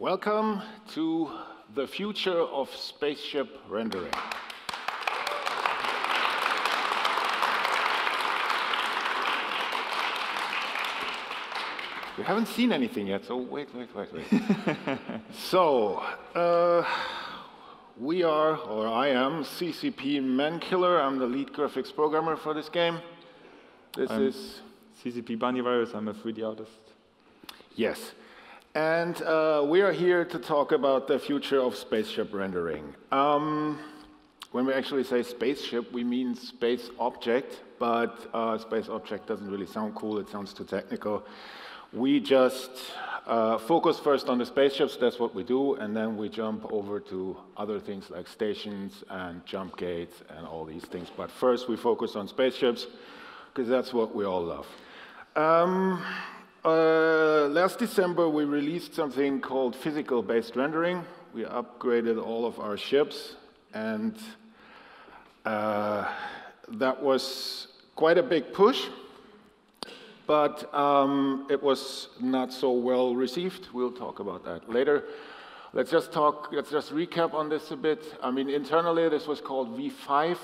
Welcome to the future of spaceship rendering. You haven't seen anything yet, so wait. So, we are, or I am, CCP Mankiller. I'm the lead graphics programmer for this game. This is CCP Bunnyvirus. I'm a 3D artist. Yes. And we are here to talk about the future of spaceship rendering. When we actually say spaceship, we mean space object, but space object doesn't really sound cool. It sounds too technical. We just focus first on the spaceships, that's what we do, and then we jump over to other things like stations and jump gates and all these things. But first we focus on spaceships, because that's what we all love. Last December we released something called physical-based rendering. We upgraded all of our ships, and that was quite a big push. But it was not so well received. We'll talk about that later. Let's just recap on this a bit. I mean, internally this was called V5.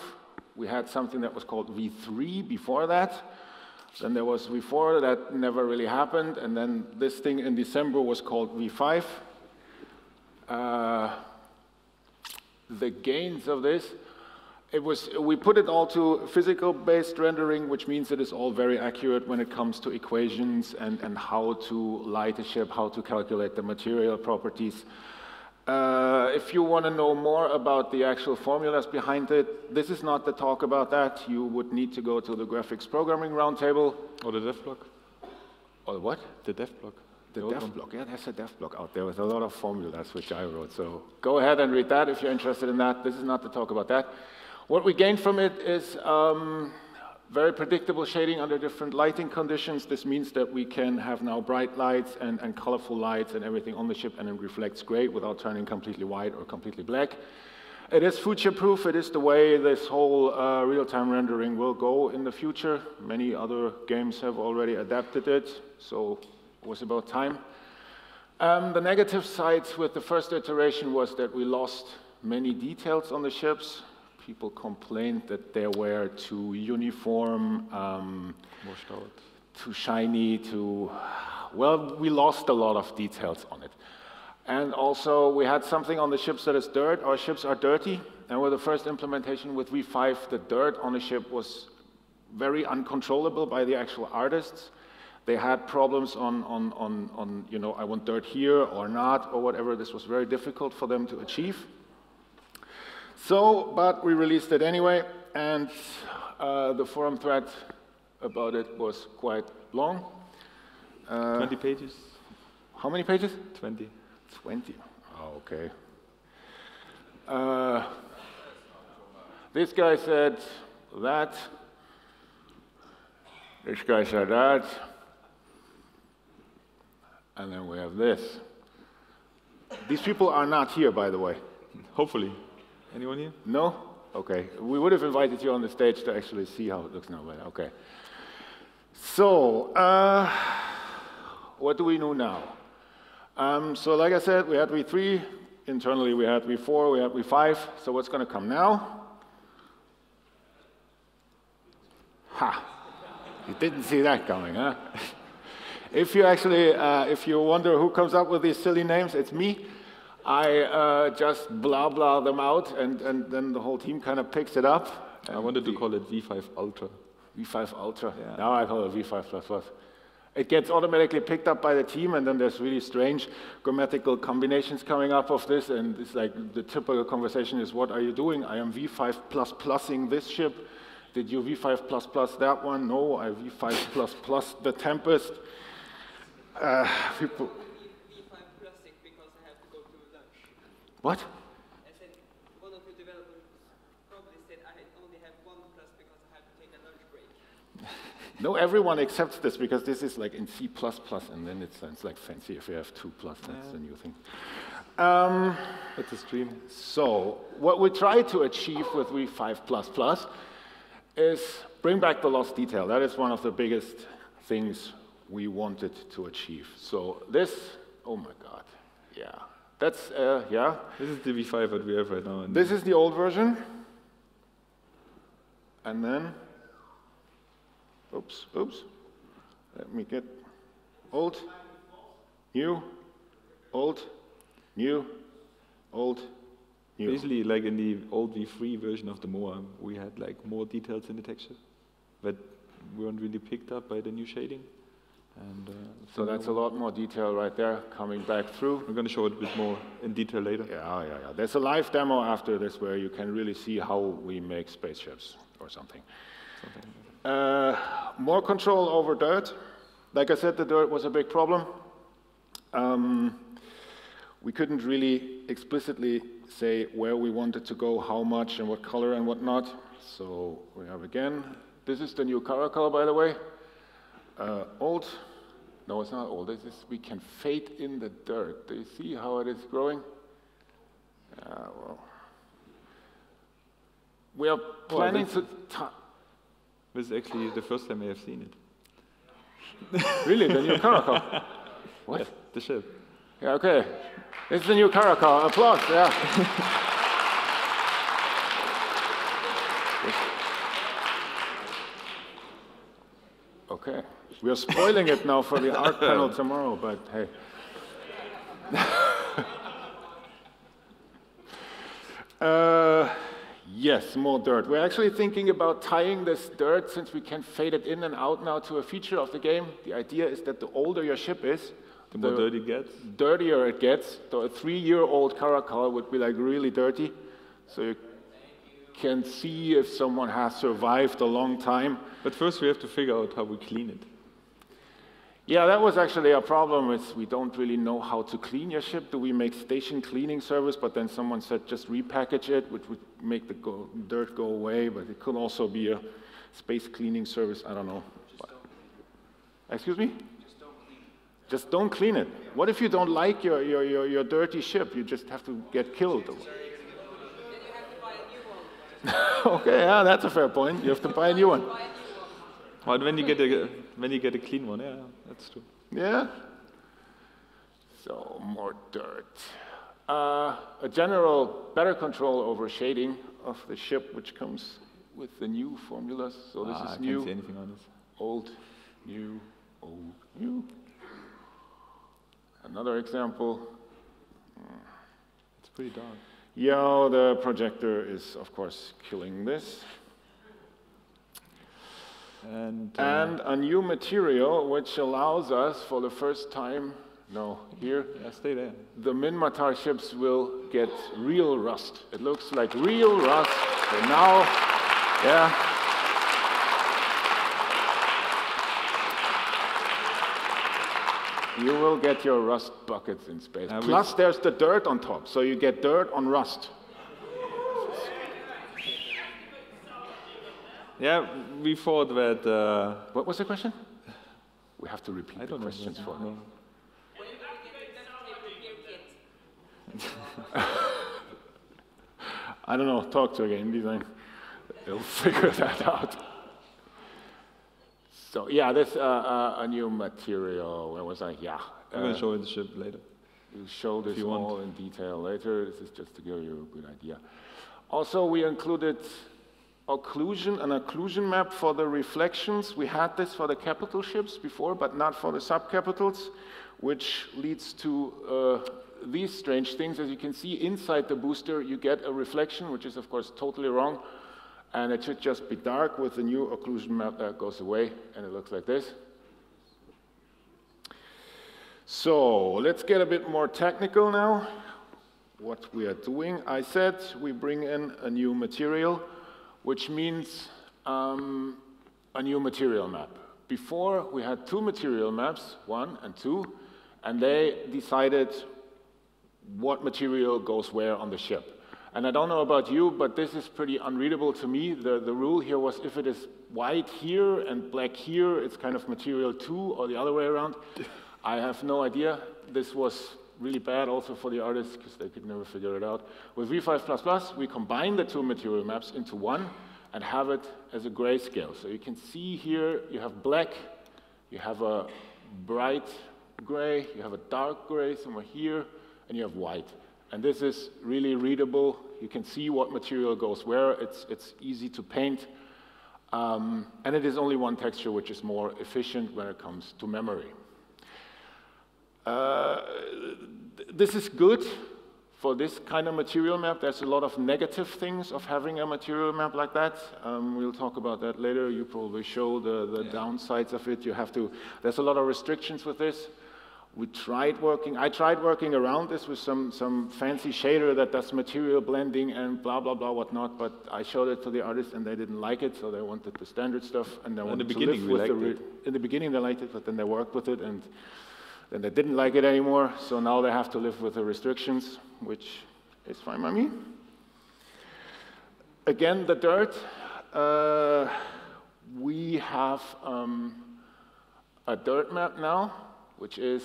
We had something that was called V3 before that. Then there was V4, that never really happened. And then this thing in December was called V5. The gains of this, we put it all to physical-based rendering, which means it is all very accurate when it comes to equations and how to light a ship, how to calculate the material properties. If you want to know more about the actual formulas behind it, this is not the talk about that. You would need to go to the graphics programming roundtable. Or the dev block. Or what? The dev block. The dev block, yeah, there's a dev block out there with a lot of formulas which I wrote. So go ahead and read that if you're interested in that. This is not the talk about that. What we gained from it is very predictable shading under different lighting conditions. This means that we can have now bright lights and colorful lights and everything on the ship, and it reflects great without turning completely white or completely black. It is future-proof. It is the way this whole real-time rendering will go in the future. Many other games have already adapted it, so it was about time. The negative side with the first iteration was that we lost many details on the ships. People complained that they were too uniform, washed out, too shiny, well, we lost a lot of details on it. And also, we had something on the ships that is dirt. Our ships are dirty, and with the first implementation with V5, the dirt on the ship was very uncontrollable by the actual artists. They had problems on you know, I want dirt here or not, or whatever. This was very difficult for them to achieve. So, but we released it anyway, and the forum thread about it was quite long. 20 pages. How many pages? 20. 20. Oh, okay. This guy said that. This guy said that. And then we have this. These people are not here, by the way. Hopefully. Anyone here? No? Okay. We would have invited you on the stage to actually see how it looks now, but okay. So, what do we know now? So like I said, we had V3. Internally, we had V4, we had V5. So what's going to come now? Ha! You didn't see that coming, huh? If you actually, if you wonder who comes up with these silly names, it's me. I just blah them out, and then the whole team kind of picks it up. I wanted to call it V5 Ultra. V5 Ultra. Yeah. Now I call it V5++. It gets automatically picked up by the team, and then there's really strange grammatical combinations coming up of this, and it's like the typical conversation is, what are you doing? I am V5++ing this ship. Did you V5++ that one? No, I V5++ the Tempest. People. What? I said, one of the developers probably said, I only have 1+ because I have to take a lunch break. No, everyone accepts this because this is like in C++, and then it sounds like fancy if you have 2+, that's the new thing. That's a stream. So, what we try to achieve with V5++ is bring back the lost detail. That is one of the biggest things we wanted to achieve. So this, oh my God. Yeah, that's, yeah. This is the V5 that we have right now. This is the old version. And then, oops. Let me get old, new, old, new, old, new. Basically, like in the old V3 version of the MOA, we had like more details in the texture that weren't really picked up by the new shading. And so that's a lot more detail right there coming back through. We're going to show it a bit more in detail later. Yeah. There's a live demo after this where you can really see how we make spaceships or something. More control over dirt. Like I said, the dirt was a big problem. We couldn't really explicitly say where we wanted to go, how much, and what color and what not. So we have again, this is the new caracal, by the way. Old. No, it's not old. We can fade in the dirt. Do you see how it is growing? Well. We are planning to... This is actually the first time I have seen it. Really? The new caracal? What? Yeah, the ship. Yeah, okay. This is the new caracal. Applause, yeah. Okay. We are spoiling it now for the art panel tomorrow, but hey. Yes, more dirt. We're actually thinking about tying this dirt, since we can fade it in and out now, to a feature of the game. The idea is that the older your ship is, the more dirty it gets. Dirtier it gets. So a 3-year-old caracal would be like really dirty. So you can see if someone has survived a long time. But first we have to figure out how we clean it. Yeah, that was actually a problem, is we don't really know how to clean your ship. Do we make station cleaning service, but then someone said just repackage it, which would make the dirt go away, but it could also be a space cleaning service, I don't know. Excuse me? Just don't clean it. What if you don't like your dirty ship? You just have to get killed. Then you have to buy a new one. Okay, yeah, that's a fair point. You have to buy a new one. But when you get a clean one, yeah, that's true. Yeah. So more dirt. A general better control over shading of the ship, which comes with the new formulas. So this is new. I can't see anything on this. Old, new, old, new. Another example. It's pretty dark. Yeah, the projector is, of course, killing this. And a new material which allows us, for the first time, here, yeah, stay there. The Minmatar ships will get real rust. It looks like real rust. So now, yeah. You will get your rust buckets in space. Plus, there's the dirt on top, so you get dirt on rust. Yeah, we thought that... What was the question? We have to repeat the questions for them. I don't know, talk to a game design. They'll figure that out. So yeah, this a new material. Where was I? Yeah. I'm going to show you the ship later. We'll show this all in detail later. This is just to give you a good idea. Also, we included an occlusion map for the reflections. We had this for the capital ships before, but not for the subcapitals, which leads to these strange things. As you can see, inside the booster, you get a reflection, which is, of course, totally wrong. And it should just be dark. With the new occlusion map, that goes away, and it looks like this. So let's get a bit more technical now. What we are doing, I said we bring in a new material, which means a new material map. Before, we had 2 material maps, 1 and 2, and they decided what material goes where on the ship. And I don't know about you, but this is pretty unreadable to me. The rule here was if it is white here and black here, it's kind of material 2, or the other way around. I have no idea. This was really bad also for the artists, because they could never figure it out. With V5++, we combine the 2 material maps into one and have it as a grayscale. So you can see here, you have black, you have a bright gray, you have a dark gray somewhere here, and you have white. And this is really readable. You can see what material goes where. It's easy to paint. And it is only one texture, which is more efficient when it comes to memory. This is good for this kind of material map. There's a lot of negative things of having a material map like that. We'll talk about that later. You probably show the downsides of it. There's a lot of restrictions with this. I tried working around this with some fancy shader that does material blending and blah, blah, blah, whatnot, but I showed it to the artists and they didn't like it, so they wanted the standard stuff, and they wanted to live with it. In the beginning they liked it, but then they worked with it, and then they didn't like it anymore, so now they have to live with the restrictions, which is fine by me. Again, the dirt. We have a dirt map now, which is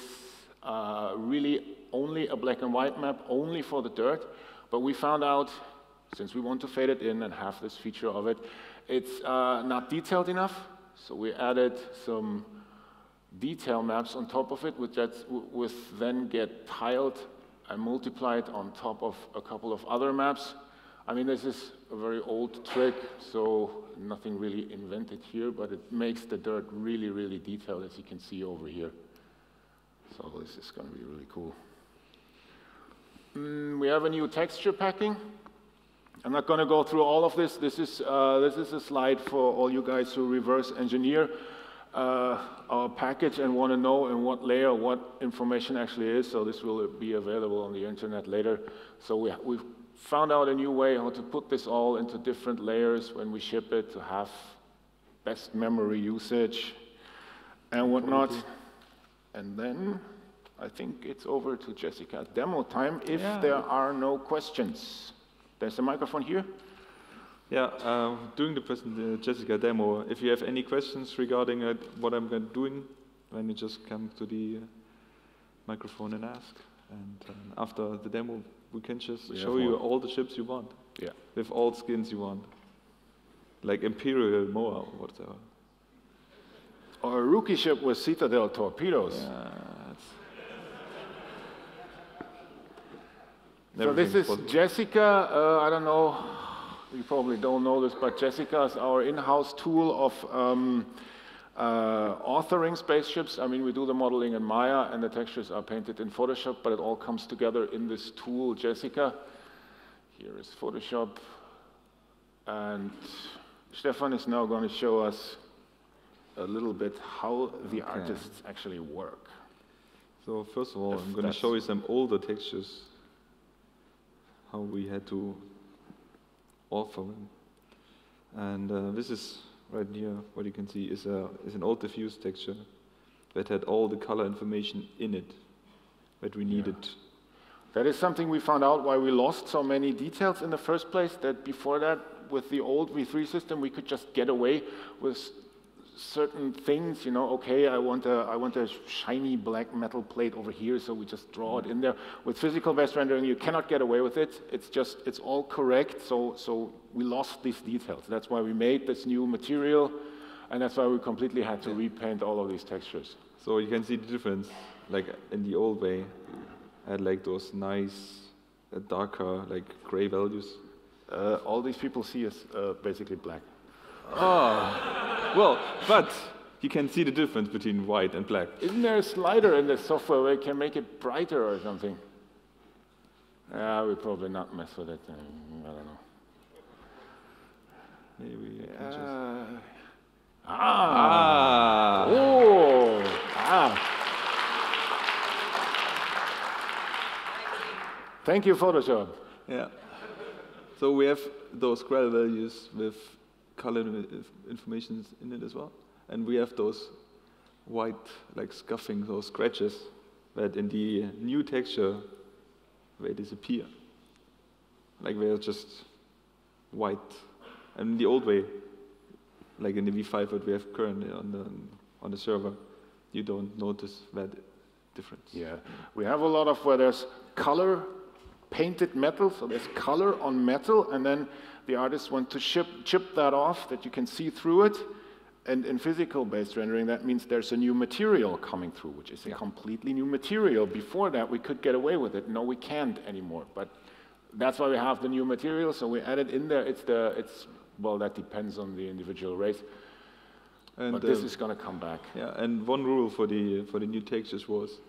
really only a black and white map, only for the dirt. But we found out, since we want to fade it in and have this feature of it, it's not detailed enough. So we added some detail maps on top of it, which then get tiled and multiplied on top of a couple of other maps. I mean, this is a very old trick, so nothing really invented here, but it makes the dirt really, really detailed, as you can see over here. So this is going to be really cool. We have a new texture packing. I'm not going to go through all of this. This is a slide for all you guys who reverse engineer our package and want to know in what layer what information actually is. So this will be available on the internet later. So we've found out a new way how to put this all into different layers when we ship it to have best memory usage and whatnot. And then I think it's over to Jessica. Demo time, if there are no questions. There's a microphone here. Yeah, doing the Jessica demo, if you have any questions regarding what I'm doing, then you just come to the microphone and ask. And after the demo, we can just show you all the ships you want. Yeah. With all skins you want. Like Imperial, Moa, or whatever. Or a rookie ship with Citadel torpedoes. Yeah, so this is Jessica. I don't know, you probably don't know this, but Jessica is our in-house tool of authoring spaceships. I mean, we do the modeling in Maya, and the textures are painted in Photoshop, but it all comes together in this tool, Jessica. Here is Photoshop. And Stefan is now going to show us a little bit how the artists actually work. So first of all, I'm going to show you some older textures, how we had to author them. And this is right here, what you can see is an old diffuse texture that had all the color information in it that we needed. That is something we found out why we lost so many details in the first place, that before that, with the old V3 system, we could just get away with certain things, you know, okay, I want a shiny black metal plate over here, so we just draw it in there. With physical-based rendering, you cannot get away with it. It's all correct, so we lost these details. That's why we made this new material, and that's why we completely had to repaint all of these textures. So you can see the difference, like in the old way, I had like those nice, darker, like gray values. All these people see is basically black. Oh, well, but you can see the difference between white and black. Isn't there a slider in the software where you can make it brighter or something? We'll probably not mess with it. I don't know. Maybe you can just... Thank you, Photoshop. Yeah. So we have those grell values with color information in it as well. And we have those white, like scuffing, those scratches that in the new texture, they disappear. Like they're just white. And in the old way, like in the V5 that we have currently on the server, you don't notice that difference. Yeah, we have a lot of where there's color painted metal, so there's color on metal, and then the artists want to chip that off, that you can see through it, And in physical-based rendering, that means there's a new material coming through, which is a completely new material. Before that, we could get away with it. No, we can't anymore. But that's why we have the new material, so we add it in there. Well, that depends on the individual race. And, but this is going to come back. Yeah, and one rule for the new textures was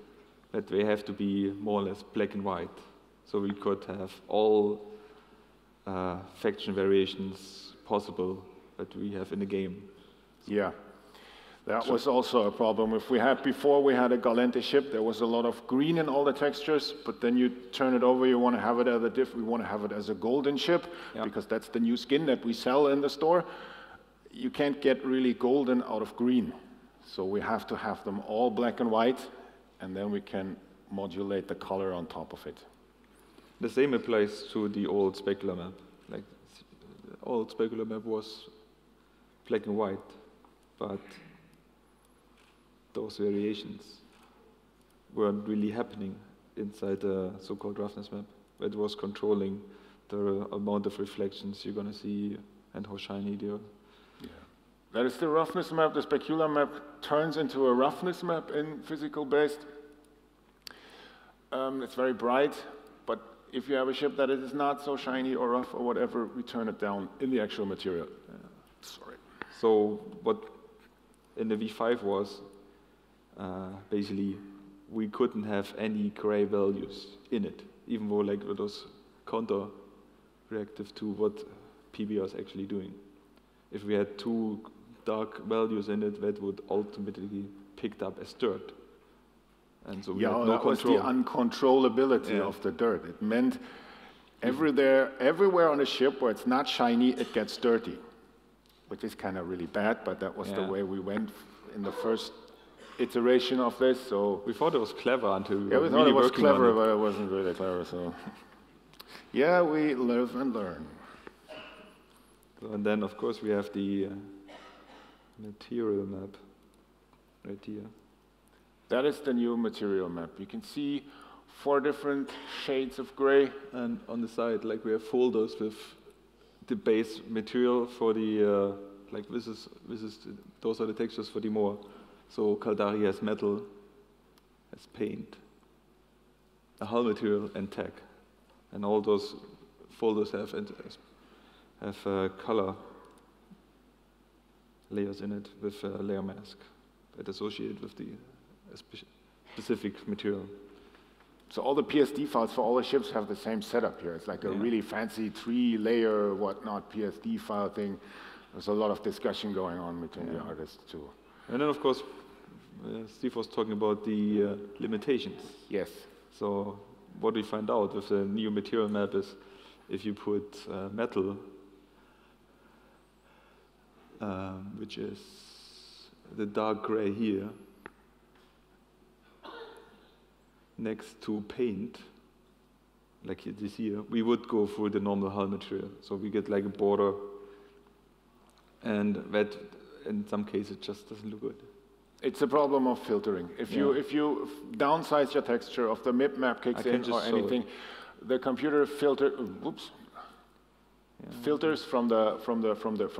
that they have to be more or less black and white. So we could have all faction variations possible that we have in the game. Yeah, that was also a problem. Before we had a Galente ship, there was a lot of green in all the textures, but then you turn it over, you want to have it as we want to have it as a golden ship, because that's the new skin that we sell in the store. You can't get really golden out of green. So we have to have them all black and white, and then we can modulate the color on top of it. The same applies to the old specular map. Like, the old specular map was black and white, but those variations weren't really happening inside the so-called roughness map. It was controlling the amount of reflections you're going to see and how shiny they are. Yeah. That is the roughness map. The specular map turns into a roughness map in physical-based. It's very bright, but if you have a ship that is not so shiny or rough or whatever, we turn it down in the actual material. Sorry. So what in the V5 was, basically, we couldn't have any gray values in it, even though like it was counter-reactive to what PB was actually doing. If we had too dark values in it, that would ultimately be picked up as dirt. And so we had no control. Was the uncontrollability of the dirt. It meant everywhere on a ship where it's not shiny, it gets dirty, which is kind of really bad, but that was the way we went in the first iteration of this. So we thought it was clever until we thought really it was clever, but it wasn't really clever. So yeah, we live and learn. So, and then of course we have the material map right here. That is the new material map. You can see 4 different shades of gray, and on the side, like we have folders with the base material for the like those are the textures for the more. So Caldari has metal, has paint, a hull material, and tech, and all those folders have color layers in it with a layer mask that associated with the specific material. So all the PSD files for all the ships have the same setup here. It's like a really fancy 3-layer whatnot PSD file thing. There's a lot of discussion going on between the artists too. And then of course, Steve was talking about the limitations. Yes. So what we find out with the new material map is if you put metal, which is the dark gray here, next to paint, like this here, we would go through the normal hull material. So we get like a border, and that in some cases just doesn't look good. It's a problem of filtering. If you downsize your texture, of the MIP map kicks in or anything, the computer filters from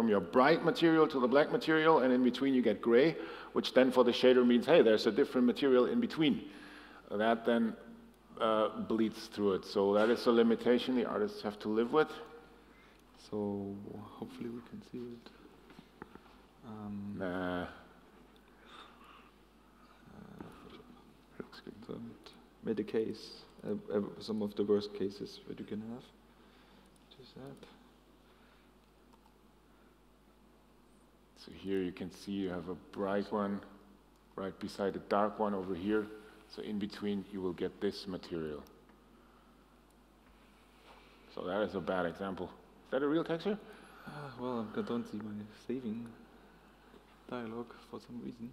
your bright material to the black material, and in between you get gray, which then for the shader means, hey, there's a different material in between. That then bleeds through it. So that is a limitation the artists have to live with. So hopefully we can see it. So made a case, some of the worst cases that you can have. Just that. So here you can see you have a bright one right beside a dark one over here. So in between you will get this material. So that is a bad example. Is that a real texture? Well, I don't see my saving dialog for some reason.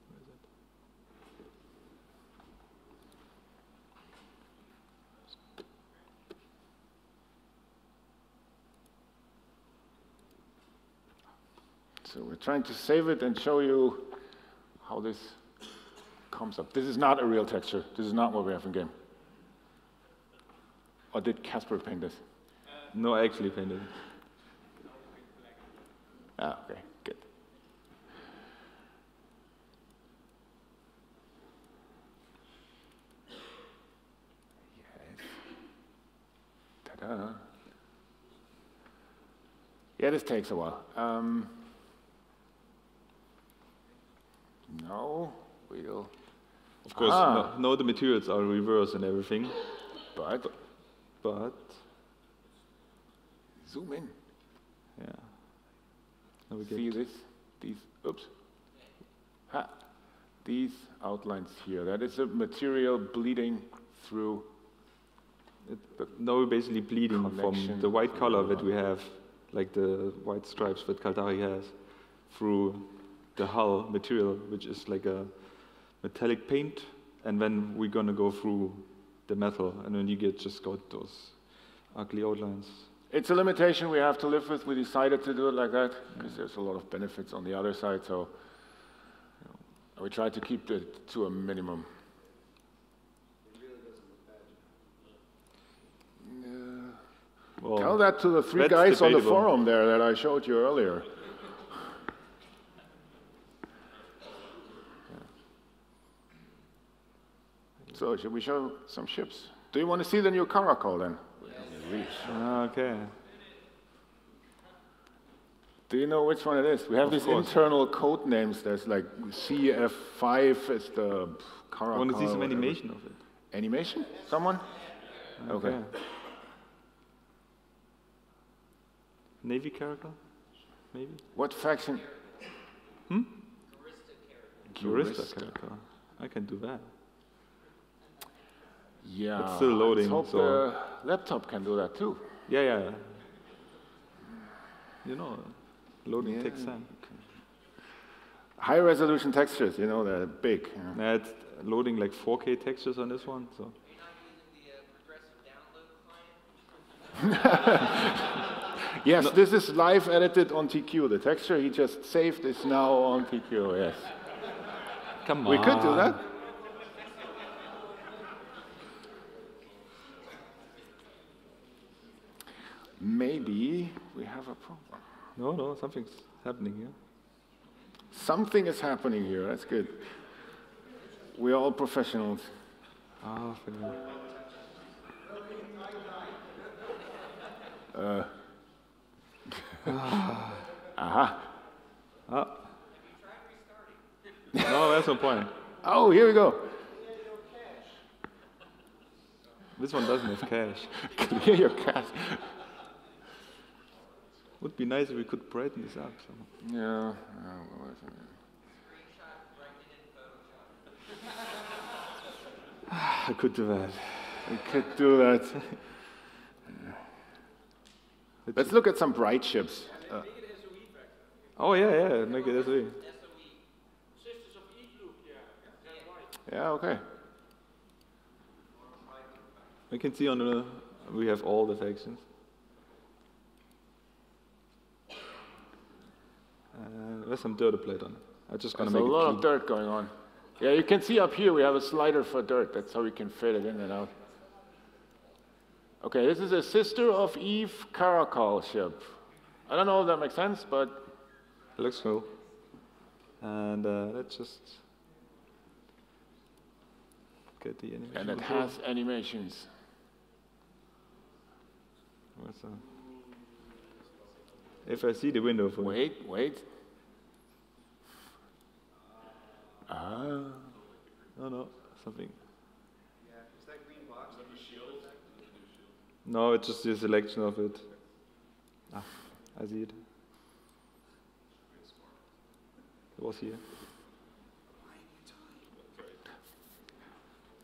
Where is it? So we're trying to save it and show you how this comes up. This is not a real texture. This is not what we have in game. Or did Casper paint this? No, I actually painted it. Ah, okay, good. Yes. Ta-da. Yeah, this takes a while. No, we'll... Of course, no, the materials are reversed and everything. But zoom in. Yeah. Now we See this? These, oops. Ha. These outlines here. That is a material bleeding through. Now we're basically bleeding from connection the white color that we have, like the white stripes that Caldari has, through the hull material, which is like a metallic paint, and then we're gonna go through the metal, and then you just got those ugly outlines. It's a limitation we have to live with. We decided to do it like that because there's a lot of benefits on the other side, so we try to keep it to a minimum. It really doesn't look bad. Well, Tell that to the three guys on the debatable. forum there that I showed you earlier. So, should we show some ships? Do you want to see the new Caracol then? Okay. Do you know which one it is? We have Of these course. internal code names. There's like CF5 is the Caracol. I want to see some whatever. animation of it. Animation? Someone? Okay. Navy character, maybe? What faction? Jurista character. I can do that. Yeah. It's still loading, Let's hope so- the laptop can do that too. Yeah. You know, loading Yeah. takes time. High resolution textures, you know, they're big. Yeah. Yeah, it's loading like 4K textures on this one, so. You're not using the progressive download client? Yes, this is live edited on TQ. The texture he just saved is now on TQ, yes. Come on. We could do that. Maybe we have a problem. No, something's happening here. Something is happening here, that's good. We're all professionals. Ah, forget. Aha. Ah. No, that's no point. Oh, here we go. This one doesn't have cache. Clear your cache. Would be nice if we could brighten this up. So. Yeah. I could do that. We could do that. Let's look at some bright ships. Oh yeah, make it SOE. Yeah, okay. We can see on the, we have all the factions. There's some dirt plate on it. I'm just gonna There's make a it lot clean. of dirt going on. Yeah, you can see up here we have a slider for dirt. That's how we can fit it in and out. Okay, this is a Sister of Eve Caracol ship. I don't know if that makes sense, but It looks cool. And let's just get the animation. and it control. has animations. What's that? If I see the window for Wait. Ah. No, something. Yeah, is that green box on the shield? No, it's just the selection of it. Ah, I see it. It was here.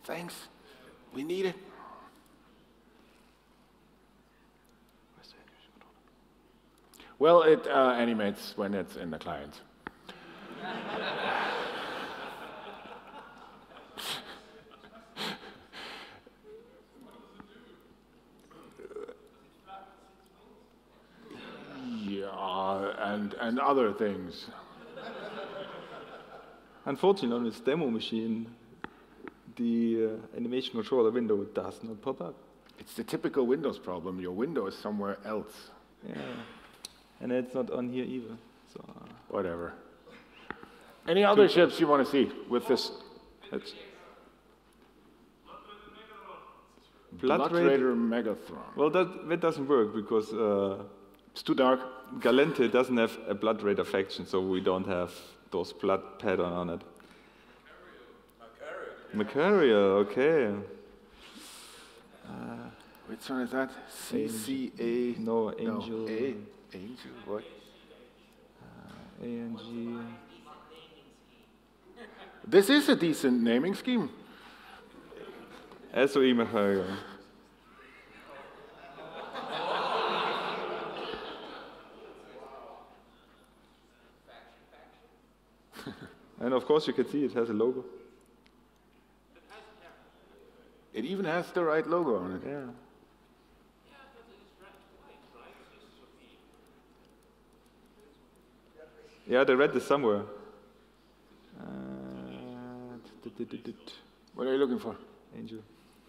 Thanks. We need it. Well, it animates when it's in the client. Yeah, and other things. Unfortunately, on this demo machine, the animation controller window does not pop up. It's the typical Windows problem. Your window is somewhere else. Yeah. And it's not on here either. So, Whatever. Any other ships you want to see with this? that's Blood Raider Megatron. Well, that doesn't work because It's too dark. Galente doesn't have a Blood Raider faction, so we don't have those blood pattern on it. Macaria, okay. Which one is that? CCA. No, Angel. A. Angel. What? ANG. This is a decent naming scheme. SOE Macaria. And of course you can see it has a logo. It even has the right logo on it. Yeah. Yeah, the red is somewhere. What are you looking for? Angel.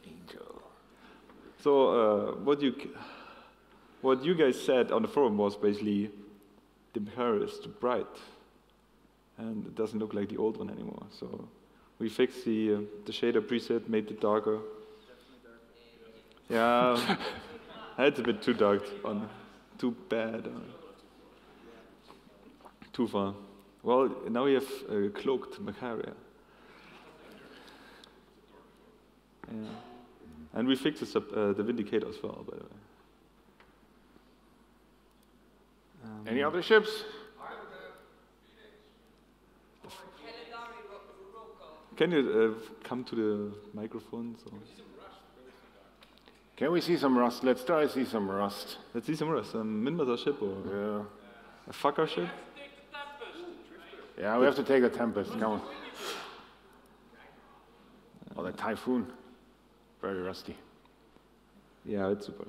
Angel. So what you guys said on the forum was basically the Macaria is too bright, and it doesn't look like the old one anymore. So we fixed the shader preset, made it darker. Yeah, it's a bit too dark on, too bad, too far. Well, now we have cloaked Macaria. Yeah. And we fixed the Vindicator as well, by the way. Any other ships? Can you come to the microphone? So Can we see some rust? Let's try to see some rust. let's see some rest. A Minmaster ship or Yeah. a fucker ship? Yeah, we have to take the Tempest. Come on. Oh, the Typhoon. Very rusty. Yeah, it's super.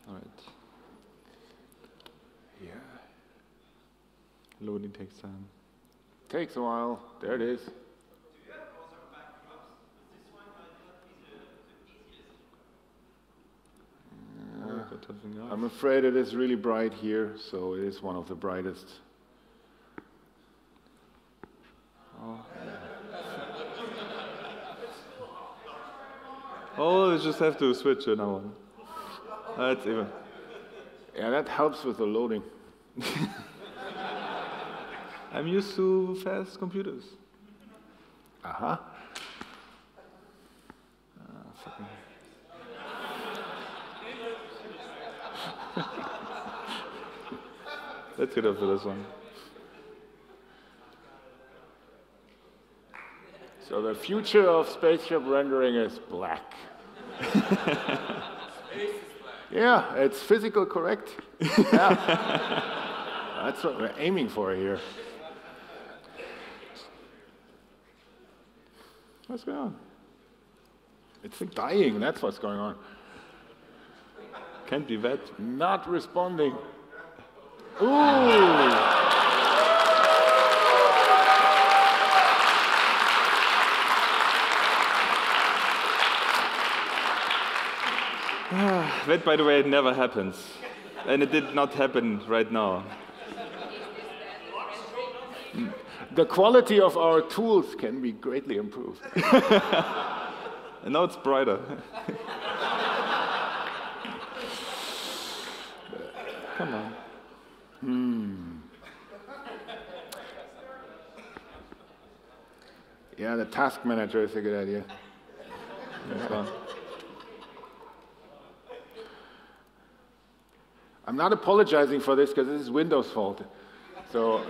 All right. Yeah. Loading takes time. Takes a while. There it is. I'm afraid it is really bright here, so it is one of the brightest. Oh, you just have to switch to another one. That's even. Yeah, that helps with the loading. I'm used to fast computers. Uh-huh. Fucking. Let's get up for this one. So the future of spaceship rendering is black. Yeah, it's physical correct. Yeah. That's what we're aiming for here. What's going on? It's dying, that's what's going on. Can't be that. Not responding. Ooh! That, by the way, never happens. And it did not happen right now. The quality of our tools can be greatly improved. And now it's brighter. Come on. Yeah, the task manager is a good idea. That's fine. I'm not apologizing for this because this is Windows' fault. So,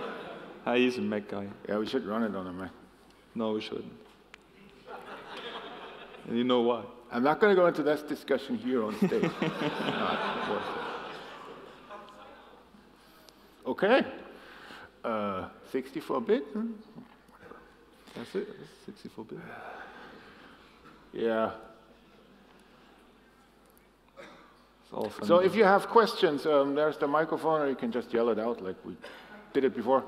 He's a Mac guy. yeah, we should run it on a Mac. No, we shouldn't. And you know why? I'm not going to go into that discussion here on stage. Not worth it. Okay. 64-bit? That's it. That's 64-bit. Yeah. It's all fun. So if you have questions, there's the microphone, or you can just yell it out like we did it before.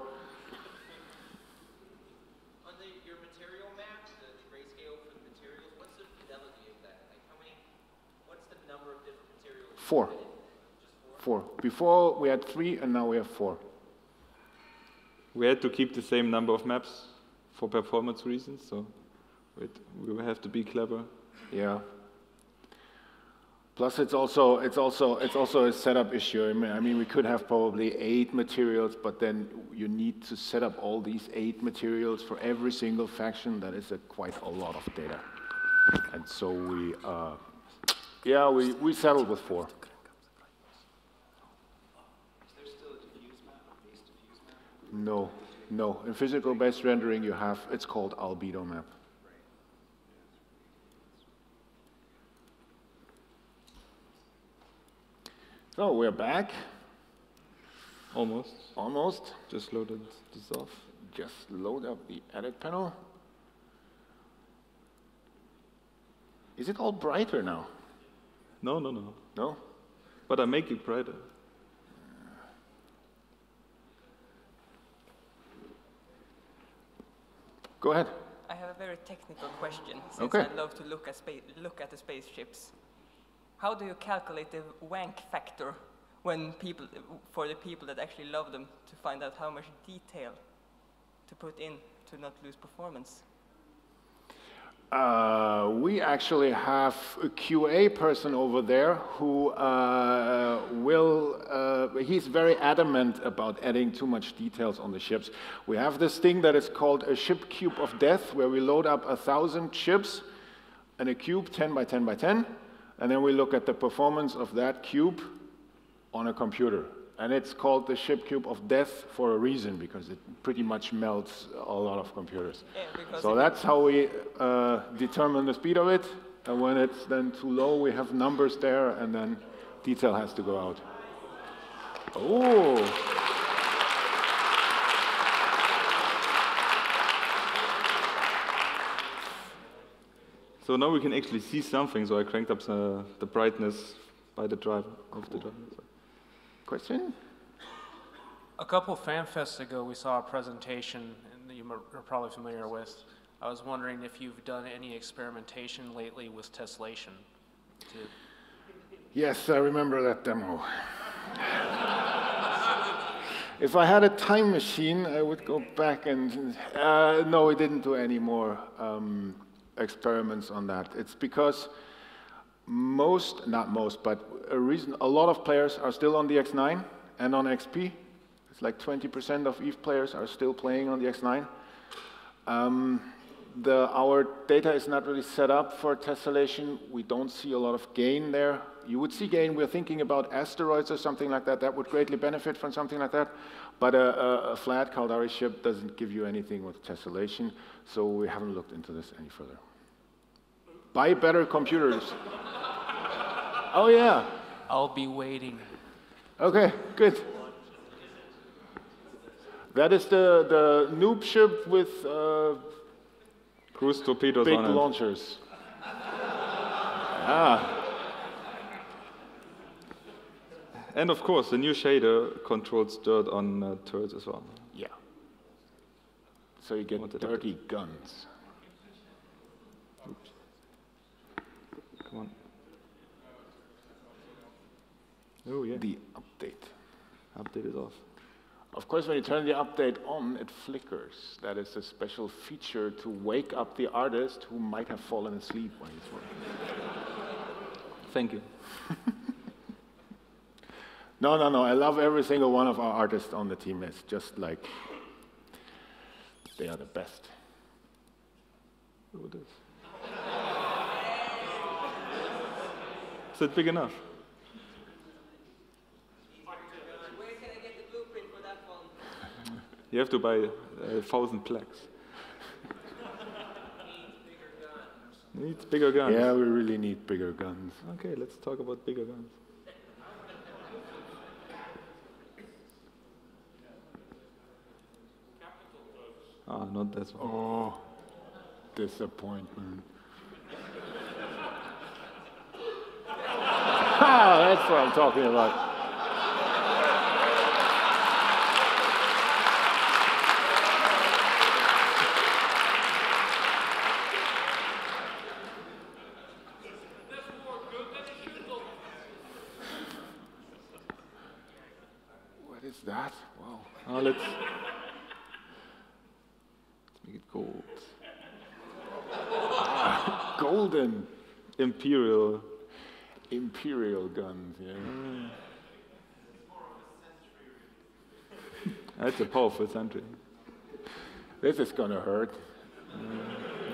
On your material map, the grayscale for the materials, what's the fidelity of that? Like what's the number of different materials? 4. Just 4. Before we had 3, and now we have 4. We had to keep the same number of maps for performance reasons, so we will have to be clever. Yeah. Plus, it's also a setup issue. I mean, we could have probably 8 materials, but then you need to set up all these 8 materials for every single faction. That is quite a lot of data. And so we settled with 4. Is there still a diffuse map, a base diffuse map? No. In physical-based rendering, you have, it's called albedo map. So we're back. Almost. Almost. Just loaded this off. Just load up the edit panel. Is it all brighter now? No. No? But I make it brighter. Go ahead. I have a very technical question, since Okay. I love to look at the spaceships. How do you calculate the wank factor for the people that actually love them, to find out how much detail to put in to not lose performance? We actually have a QA person over there who he's very adamant about adding too much details on the ships. We have this thing that is called a ship cube of death, where we load up 1,000 ships and a cube 10 by 10 by 10, and then we look at the performance of that cube on a computer. And it's called the ship cube of death for a reason, because it pretty much melts a lot of computers. Yeah, so that's how we determine the speed of it. And when it's then too low, we have numbers there, and then detail has to go out. Oh! So now we can actually see something, so I cranked up the brightness by the driver of the driver. Question? A couple Fanfests ago, we saw a presentation that you're probably familiar with. I was wondering if you've done any experimentation lately with tessellation. Yes, I remember that demo. If I had a time machine, I would go back and... no, we didn't do any more experiments on that. It's because not most, but a lot of players are still on the X9 and on XP. It's like 20% of EVE players are still playing on the X9. Our data is not really set up for tessellation. We don't see a lot of gain there. You would see gain. We're thinking about asteroids or something like that. That would greatly benefit from something like that. But a flat Caldari ship doesn't give you anything with tessellation, so we haven't looked into this any further. Buy better computers. Oh, yeah. I'll be waiting. Okay, good. That is the noob ship with cruise torpedoes big on it. launchers. And of course, the new shader controls dirt on turrets as well. Yeah. So you get What did I dirty guns. Oops. Come on. Oh yeah. The update. Update is off. Of course, when you turn the update on, it flickers. That is a special feature to wake up the artist who might have fallen asleep while he's working. Thank you. No. I love every single one of our artists on the team. It's just like they are the best. Oh, it is. Is it big enough? Where can I get the blueprint for that one? You have to buy 1,000 plaques. Needs bigger guns. Yeah, we really need bigger guns. Okay, let's talk about bigger guns. Ah, not this one. Oh, disappointment. That's what I'm talking about. What is that? Wow. Oh, let's make it gold. Golden Imperial. guns, yeah. That's a powerful sentry. This is gonna hurt.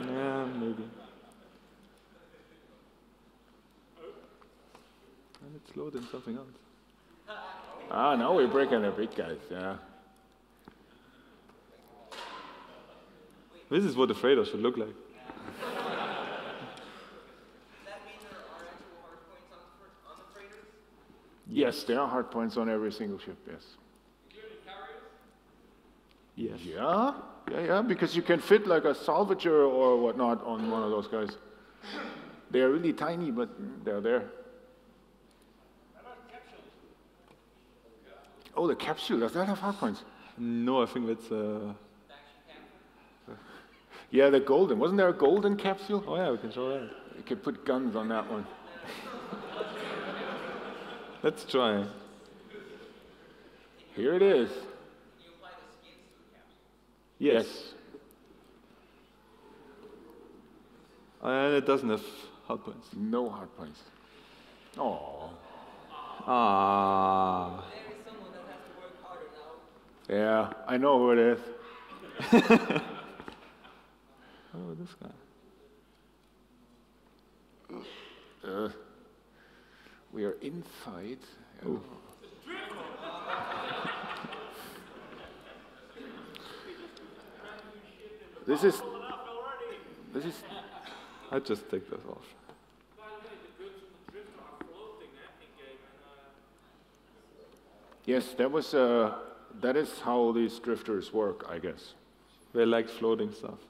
Yeah, maybe. And let's load in something else. Ah, now we're breaking the big guys, yeah. This is what a freighter should look like. Yes, there are hard points on every single ship, yes. Yes. Yeah, because you can fit like a salvager or whatnot on one of those guys. They're really tiny, but they're there. Oh, the capsule, does that have hard points? No, I think that's. Yeah, the golden. Wasn't there a golden capsule? Oh yeah, we can show that. You could put guns on that one. Let's try. Here it is. Yes. And it doesn't have hard points. No hard points. Oh. Ah. There is someone that has to work harder now. Yeah, I know who it is. Oh, this guy. We are inside. Oh. This is. I just take this off. Yes, that is how these drifters work, I guess. They like floating stuff.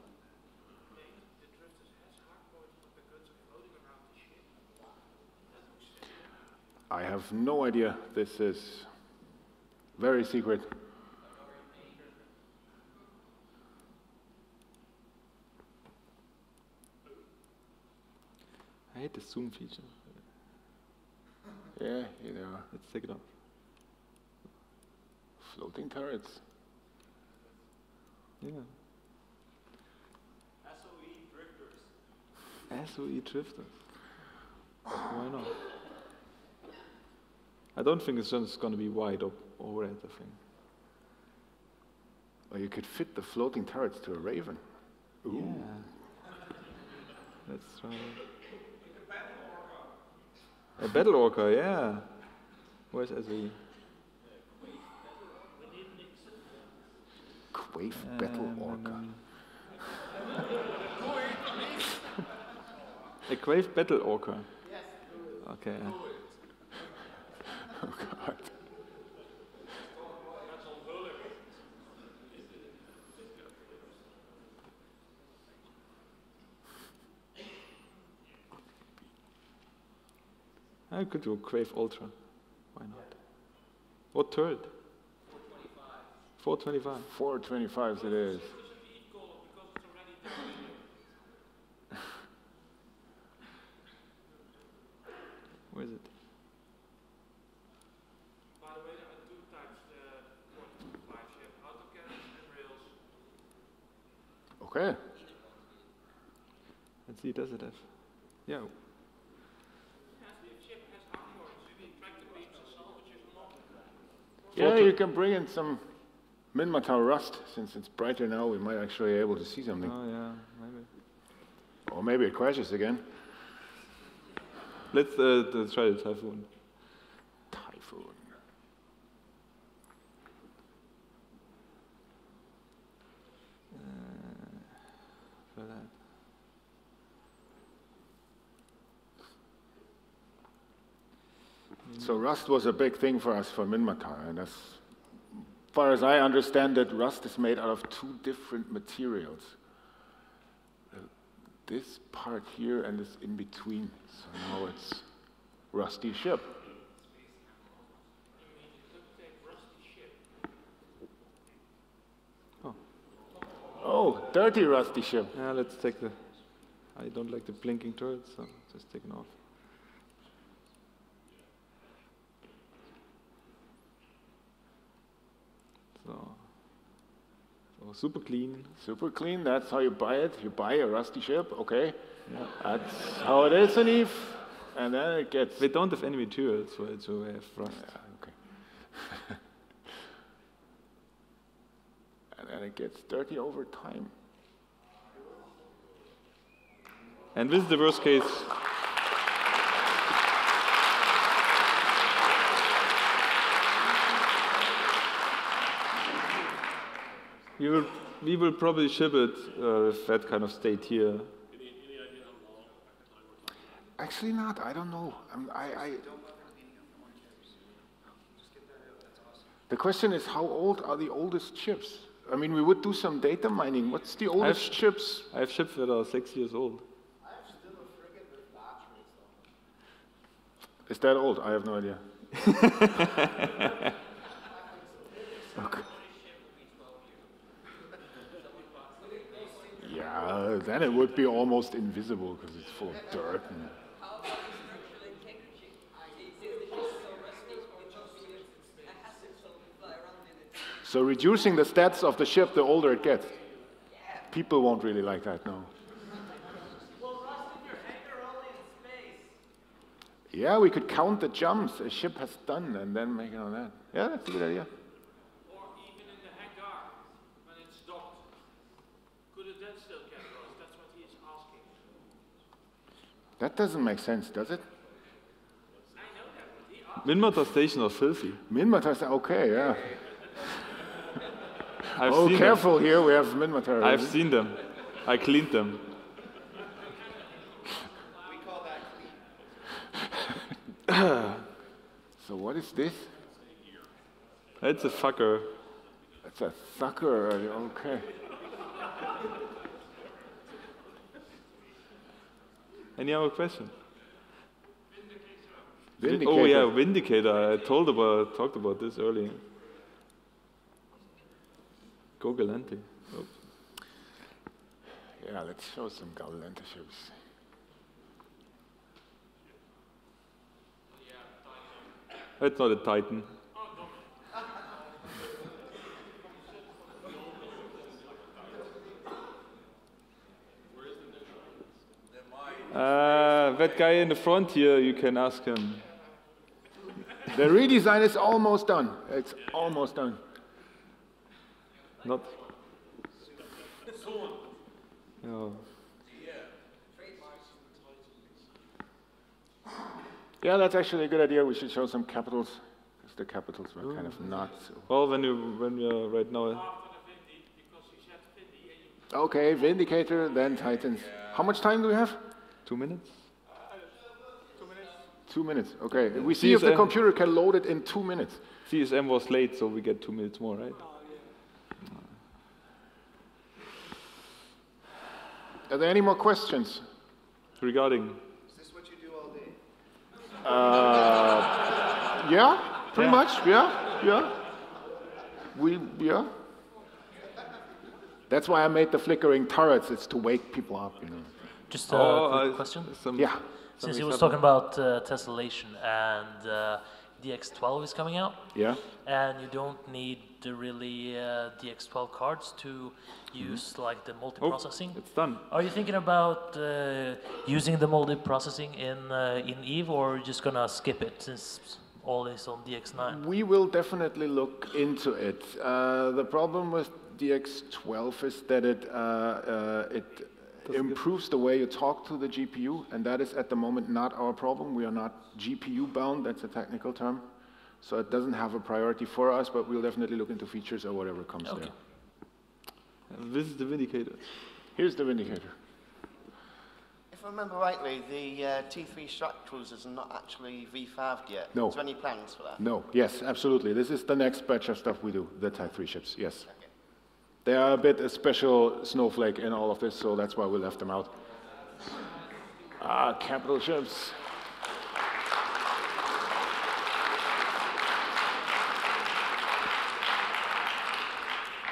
I have no idea. This is very secret. I hate the zoom feature. Yeah, here they are. Let's take it off. Floating turrets. Yeah. SOE drifters. Why not? I don't think it's just going to be white or red, I think. Or you could fit the floating turrets to a Raven. Ooh. Yeah. Let's try it. A battle orca, yeah. Where's SOE? Quaif Battle Orca. A Quaif Battle Orca? Yes. Okay. Oh, God. I could do Quaif Ultra. Why not? What turret? 425. 425s it is. Where is it? By the way, there are two types of 425 ship, autocarriers and rails. Okay. Let's see, does it have? Yeah. Yeah, you can bring in some Minmatar rust. Since it's brighter now, we might actually be able to see something. Oh yeah, maybe. Or maybe it crashes again. Let's try the Typhoon. Typhoon. For that. So rust was a big thing for us for Minmatar, and as far as I understand it, rust is made out of two different materials. This part here and this in between. So now it's rusty ship. Oh, dirty rusty ship. Yeah, let's take the... I don't like the blinking turrets, so just take it off. So super clean. Super clean, that's how you buy it. You buy a rusty ship, okay. Yeah. That's how it is in Eve. And then it gets... We don't have any materials for it, so we have rust. Yeah, okay. And then it gets dirty over time. And this is the worst case. We will probably ship it with that kind of state here. Actually not, I don't know. The question is, how old are the oldest ships? I mean, we would do some data mining. What's the oldest ships? I have ships that are 6 years old. I have still a frigate with batteries though. Is that old? I have no idea. Okay. Yeah, then it would be almost invisible because it's full of dirt. And How about the structural integrity? Since the ship is so rusty, it should be a hazard so we fly around in it. so reducing the stats of the ship, the older it gets. People won't really like that, no. Well, rusting your hangar only in space. Yeah, we could count the jumps a ship has done and then make it on that. Yeah, that's a good idea. Or even in the hangar, when it's docked. Could it then still get rust? That's what he is asking. That doesn't make sense, does it? I know that, but he asked. Minmatar station are filthy. Minmatar, okay, yeah. I've Oh, seen careful here, we have Minmatar. them. I've seen them. I cleaned them. We call that clean. So what is this? It's a fucker. That's a sucker, okay. Any other question? Vindicator. Oh yeah, Vindicator. I talked about this earlier. Go Galante. Oh. Yeah, let's show some Galante ships. It's not a Titan. That guy in the front here, you can ask him. The redesign is almost done. It's almost done. Not. No. Yeah, that's actually a good idea. We should show some capitals, because the capitals were kind of not so. Well, when we are right now. After the Vindy, because you said Vindy and you... Okay, Vindicator, then Titans. How much time do we have? 2 minutes. 2 minutes, okay. We see if the CSM. computer can load it in 2 minutes. CSM was late, so we get 2 minutes more, right? Are there any more questions? Regarding. Is this what you do all day? Yeah, pretty much, yeah. Yeah. That's why I made the flickering turrets, it's to wake people up, you know. Just a quick question. Yeah. Since he was talking about tessellation and DX12 is coming out, Yeah. and you don't need the really DX12 cards to use like the multiprocessing. It's done. Are you thinking about using the multiprocessing in Eve, or are you just gonna skip it since all is on DX9? We will definitely look into it. The problem with DX12 is that it improves the way you talk to the GPU, and that is at the moment not our problem. We are not GPU bound, that's a technical term. So it doesn't have a priority for us, but we'll definitely look into features or whatever comes there. This is the Vindicator. Here's the Vindicator. If I remember rightly, the T3 Strat Cruisers are not actually V5'd yet. No. Is there any plans for that? No, yes, absolutely. This is the next batch of stuff we do, the Type 3 ships, yes. Okay. They are a bit a special snowflake in all of this, so that's why we left them out. Capital ships.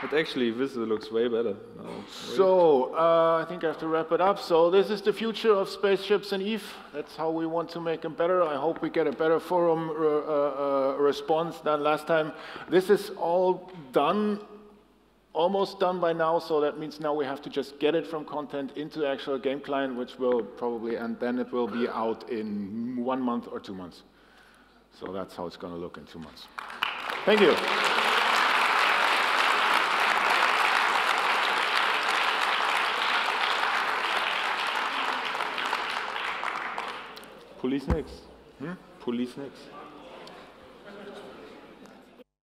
But actually, this looks way better now. So, I think I have to wrap it up. So this is the future of spaceships in EVE. That's how we want to make them better. I hope we get a better forum response than last time. This is all done, almost done by now, so that means now we have to just get it from content into the actual game client, which will probably, and then it will be out in 1 month or 2 months. So that's how it's going to look in 2 months. Thank you. Police next. Police next.